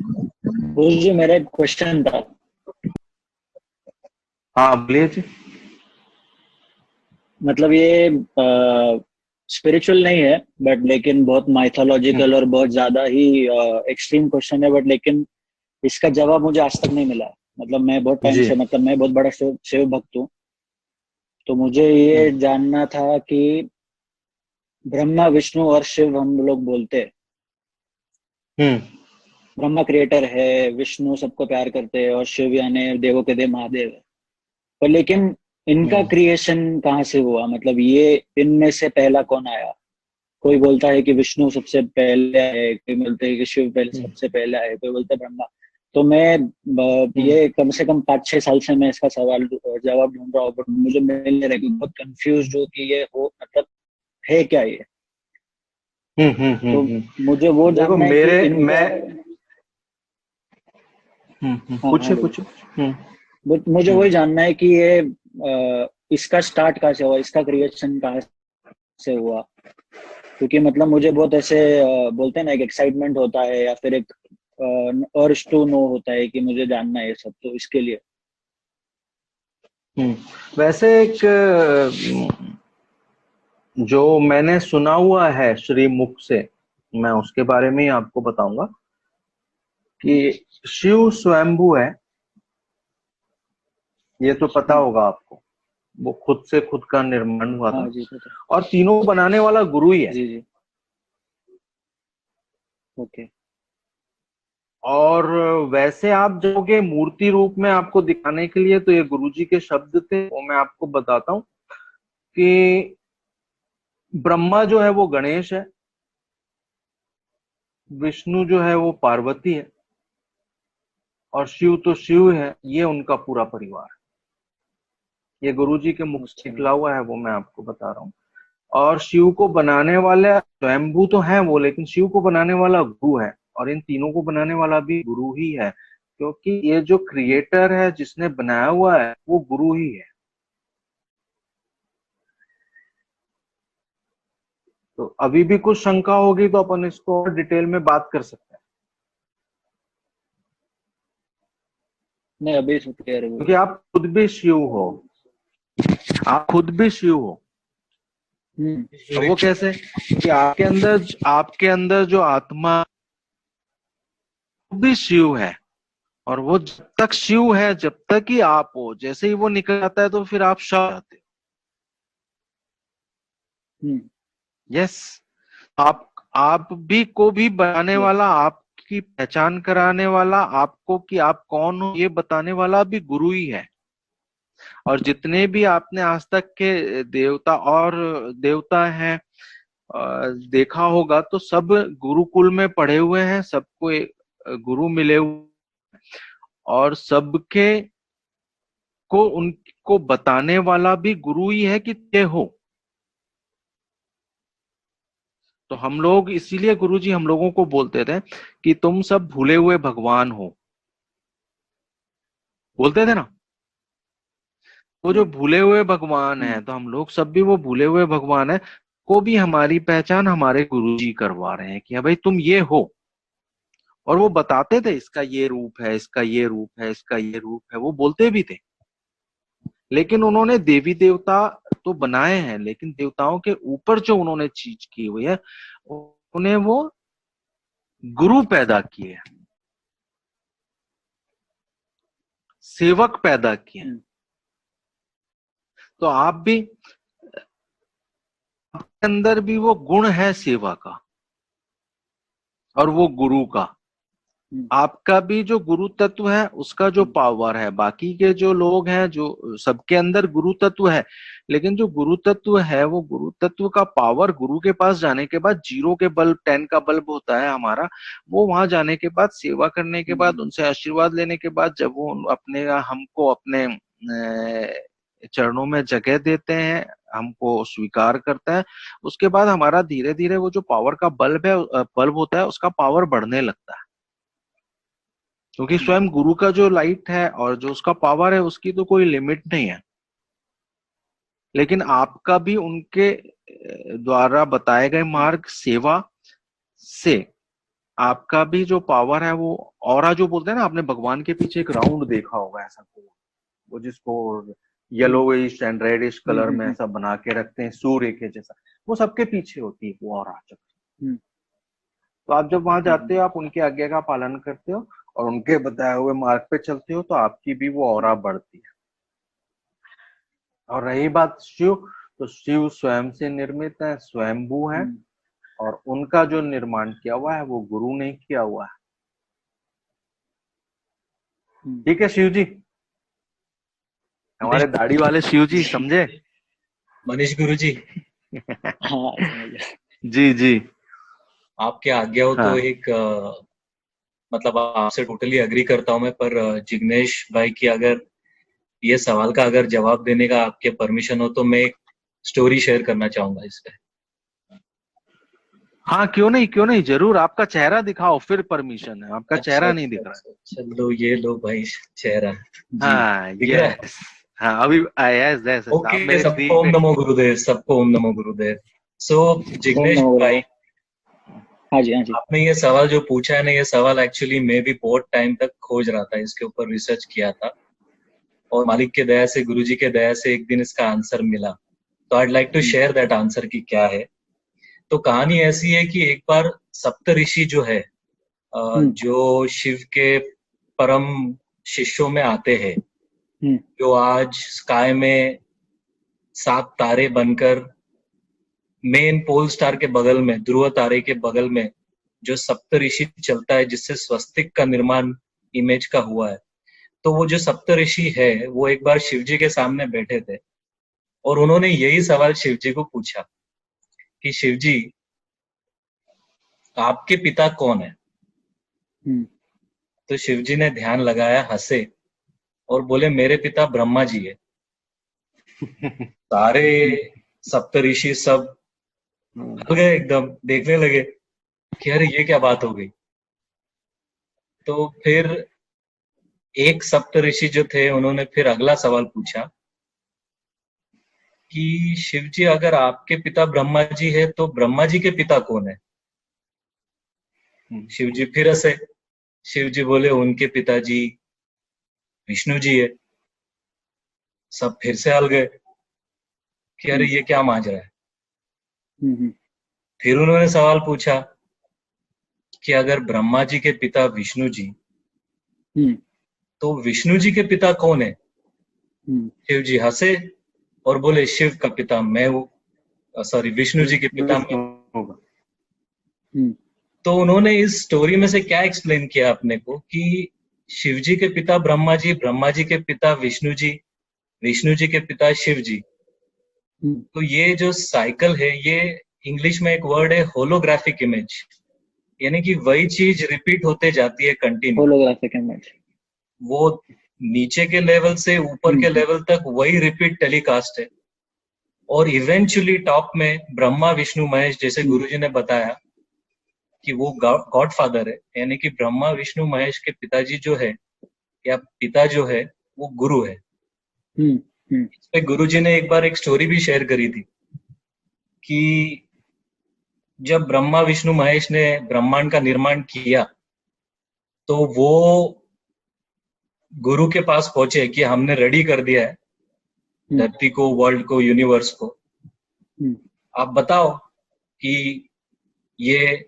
वो जो मेरा एक क्वेश्चन था। हाँ बोलिए जी। मतलब ये स्पिरिचुअल नहीं है, बट लेकिन बहुत माइथोलॉजिकल और बहुत ज्यादा ही एक्सट्रीम क्वेश्चन है, बट लेकिन इसका जवाब मुझे आज तक नहीं मिला है। मतलब मैं बहुत टाइम जी। से, मतलब मैं बहुत बड़ा शिव शिव भक्त हूँ। तो मुझे ये हम्म जानना था कि ब्रह्मा विष्णु और शिव हम लोग बोलते हैं। हम्म ब्रह्मा क्रिएटर है, विष्णु सबको प्यार करते हैं, और शिव यानी देवों के देव महादेव है। पर लेकिन इनका हम्म क्रिएशन कहाँ से हुआ? मतलब ये इनमें से पहला कौन आया? कोई बोलता है कि विष्णु सबसे पहले है, कोई बोलते हैं कि शिव पहले हम्म सबसे पहले है, कोई बोलता है ब्रह्मा। तो मैं हम्म ये कम से कम 5-6 साल से मैं इसका सवाल जवाब ढूंढ रहा हूँ, बट मुझे मिल नहीं रहा, क्योंकि बहुत कंफ्यूज हूँ कि ये हो मतलब है क्या ये। तो मुझे वो देखो जानना है कि मेरे इनका। मैं हाँ हाँ पूछे बोलो। पूछे। हम्म मुझे हम्म वही जानना है कि ये इसका स्टार्ट कहाँ से हुआ, इसका क्रिएशन कहाँ से हुआ। क्योंकि मतलब मुझे बहुत ऐसे बोलते हैं ना, एक एक्साइटमेंट होता है, या फिर एक अर्ज टू नो होता है कि मुझे जानना है ये सब, तो इसके लिए। वैसे एक जो मैंने सुना हुआ है श्रीमुख से, मैं उसके बारे में ही आपको बताऊंगा कि शिव स्वयंभू है। ये तो पता हम्म, होगा आपको। वो खुद से खुद का निर्माण हुआ हाँ था, जी पता। और तीनों को बनाने वाला गुरु ही है। जी जी। ओके। और वैसे आप जाओगे मूर्ति रूप में आपको दिखाने के लिए, तो ये गुरुजी के शब्द थे, वो मैं आपको बताता हूँ कि ब्रह्मा जो है वो गणेश है, विष्णु जो है वो पार्वती है, और शिव तो शिव है, ये उनका पूरा परिवार है। ये गुरुजी के मुख से अच्छा। निकला हुआ है, वो मैं आपको बता रहा हूँ। और शिव को बनाने वाला स्वयंभू तो है वो, लेकिन शिव को बनाने वाला गुरु है, और इन तीनों को बनाने वाला भी गुरु ही है, क्योंकि ये जो क्रिएटर है जिसने बनाया हुआ है वो गुरु ही है। तो अभी भी कुछ शंका होगी तो अपन इसको और डिटेल में बात कर सकते हैं, नहीं, अभी सब क्लियर है क्योंकि बोलो। आप खुद भी शिव हो। आप खुद भी शिव हो। हम्म। अब वो कैसे? कि आपके अंदर जो आत्मा भी शिव है, और वो जब तक शिव है, जब तक ही आप हो, जैसे ही वो निकल जाता है तो फिर आप शव जाते हो। हम्म। यस। आप भी को भी बनाने यस। वाला, आपकी पहचान कराने वाला, आपको कि आप कौन हो ये बताने वाला भी गुरु ही है। और जितने भी आपने आज तक के देवता हैं देखा होगा, तो सब गुरुकुल में पढ़े हुए हैं, सबको गुरु मिले हुए, और सबके को उनको बताने वाला भी गुरु ही है कि ये हो। तो हम लोग इसीलिए गुरुजी हम लोगों को बोलते थे कि तुम सब भूले हुए भगवान हो, बोलते थे ना। वो जो हम्म। भूले हुए भगवान है, हम्म। तो हम लोग सब भी वो भूले हुए भगवान है, को भी हमारी पहचान हमारे गुरुजी करवा रहे हैं कि हाँ भाई तुम ये हो। और वो बताते थे इसका ये रूप है, इसका ये रूप है, इसका ये रूप है, वो बोलते भी थे। लेकिन उन्होंने देवी देवता तो बनाए हैं, लेकिन देवताओं के ऊपर जो उन्होंने चीज की हुई है, उन्हें वो गुरु पैदा किए, सेवक पैदा किए। हम्म। तो आप भी, आपके अंदर भी वो गुण है सेवा का, और वो गुरु का। हम्म। आपका भी जो गुरु तत्व है उसका जो हम्म। पावर है, बाकी के जो लोग हैं जो सबके अंदर गुरु तत्व है, लेकिन जो गुरु तत्व है वो गुरु तत्व का पावर गुरु के पास जाने के बाद, जीरो के बल्ब 10 का बल्ब होता है हमारा, वो वहां जाने के बाद, सेवा करने के बाद, हम्म। उनसे आशीर्वाद लेने के बाद, जब वो अपने हमको अपने चरणों में जगह देते हैं, हमको स्वीकार करता है, उसके बाद हमारा धीरे धीरे वो जो पावर का बल्ब होता है उसका पावर बढ़ने लगता है। क्योंकि हम्म। स्वयं गुरु का जो लाइट है और जो उसका पावर है उसकी तो कोई लिमिट नहीं है। लेकिन आपका भी उनके द्वारा बताए गए मार्ग सेवा से आपका भी जो पावर है वो ऑरा जो बोलते हैं ना, आपने भगवान के पीछे एक राउंड देखा होगा ऐसा, वो जिसको येलोइश एंड रेडिश कलर में ऐसा बना के रखते हैं सूर्य के जैसा, वो सबके पीछे होती है वो ऑरा चक्र। तो आप जब वहां जाते हो, आप उनके आज्ञा का पालन करते हो और उनके बताए हुए मार्ग पे चलते हो, तो आपकी भी वो ऑरा बढ़ती है। और रही बात शिव, तो शिव स्वयं से निर्मित है, स्वयंभू है, और उनका जो निर्माण किया हुआ है वो गुरु ने किया हुआ है। ठीक है शिव जी, हमारे दाढ़ी वाले शिव जी, समझे? मनीष गुरु जी। हाँ जी जी, आपके आज्ञा हो तो एक मतलब आपसे टोटली अग्री करता हूं मैं, पर जिग्नेश भाई की अगर ये सवाल का अगर जवाब देने का आपके परमिशन हो तो मैं एक स्टोरी शेयर करना चाहूंगा इस पे। हाँ क्यों नहीं, जरूर। आपका चेहरा दिखाओ फिर परमिशन है, आपका चेहरा नहीं दिख रहा है। चलो ये लो भाई चेहरा। हाँ यस, हाँ अभी यस यस। ओके, सबको ओम नमो गुरुदेव, सबको ओम नमो गुरुदेव। सो जिग्नेश भाई, हाँ जी हाँ जी, आपने ये सवाल जो पूछा है ना, ये सवाल एक्चुअली मैं भी बहुत टाइम तक खोज रहा था, इसके ऊपर रिसर्च किया था, और मालिक के दया से, गुरुजी के दया से एक दिन इसका आंसर मिला। तो I like to share that answer की क्या है। तो कहानी ऐसी है कि एक बार सप्त ऋषि जो है, जो शिव के परम शिष्यों में आते हैं, जो आज स्काई में 7 तारे बनकर मेन पोल स्टार के बगल में, ध्रुव तारे के बगल में जो सप्त ऋषि चलता है, जिससे स्वस्तिक का निर्माण इमेज का हुआ है, तो वो जो सप्त ऋषि है वो एक बार शिव जी के सामने बैठे थे और उन्होंने यही सवाल शिव जी को पूछा कि शिव जी, आपके पिता कौन है? तो शिव जी ने ध्यान लगाया, हंसे और बोले, मेरे पिता ब्रह्मा जी है। सारे सप्त ऋषि सब हल गए, एकदम देखने लगे कि अरे ये क्या बात हो गई। तो फिर एक सप्त ऋषि जो थे, उन्होंने फिर अगला सवाल पूछा कि शिव जी, अगर आपके पिता ब्रह्मा जी है तो ब्रह्मा जी के पिता कौन है? शिव जी फिर हंसे। शिव जी बोले, उनके पिताजी विष्णु जी है। सब फिर से हल गए कि अरे ये क्या मांझ रहा है। फिर उन्होंने सवाल पूछा कि अगर ब्रह्मा जी के पिता विष्णु जी, तो विष्णु जी के पिता कौन है? शिव जी हंसे और बोले, शिव का पिता मैं हूं, सॉरी विष्णु जी के पिता मैं हूं। तो उन्होंने इस स्टोरी में से क्या एक्सप्लेन किया अपने को कि शिव जी के पिता ब्रह्मा जी, ब्रह्मा जी के पिता विष्णु जी, विष्णु जी के पिता शिव जी। तो ये जो साइकिल है, ये इंग्लिश में एक वर्ड है होलोग्राफिक इमेज, यानी कि वही चीज रिपीट होते जाती है कंटिन्यू। होलोग्राफिक इमेज, वो नीचे के लेवल से ऊपर के लेवल तक वही रिपीट टेलीकास्ट है, और इवेंचुअली टॉप में ब्रह्मा विष्णु महेश, जैसे गुरुजी ने बताया कि वो गॉड फादर है, यानी कि ब्रह्मा विष्णु महेश के पिताजी जो है, या पिता जो है, वो गुरु है। इसमें गुरुजी ने एक बार एक स्टोरी भी शेयर करी थी कि जब ब्रह्मा विष्णु महेश ने ब्रह्मांड का निर्माण किया, तो वो गुरु के पास पहुंचे कि हमने रेडी कर दिया है धरती को, वर्ल्ड को, यूनिवर्स को, आप बताओ कि ये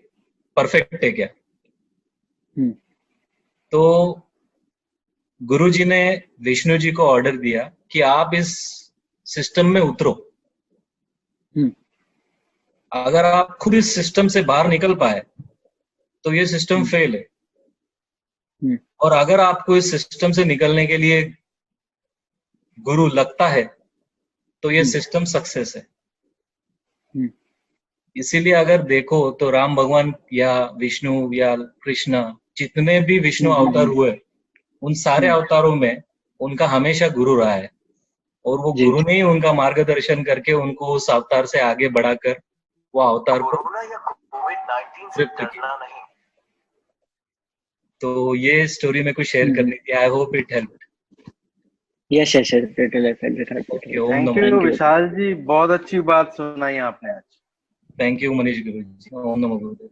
परफेक्ट है क्या? तो गुरुजी ने विष्णु जी को ऑर्डर दिया कि आप इस सिस्टम में उतरो, अगर आप खुद इस सिस्टम से बाहर निकल पाए तो ये सिस्टम फेल है, और अगर आपको इस सिस्टम से निकलने के लिए गुरु लगता है तो ये सिस्टम सक्सेस है। इसीलिए अगर देखो तो राम भगवान या विष्णु या कृष्ण, जितने भी विष्णु अवतार हुए, उन सारे अवतारों में उनका हमेशा गुरु रहा है, और वो गुरु ने ही उनका मार्गदर्शन करके उनको उस अवतार से आगे बढ़ाकर वो अवतार को तृप्त किया। तो ये स्टोरी में कुछ शेयर करनी थी। I hope it help. Yes yes yes, thank you Vishal ji, बहुत अच्छी बात सुनाई आपने आज। Thank you Manish Guru ji. Om NaMo Gurudev.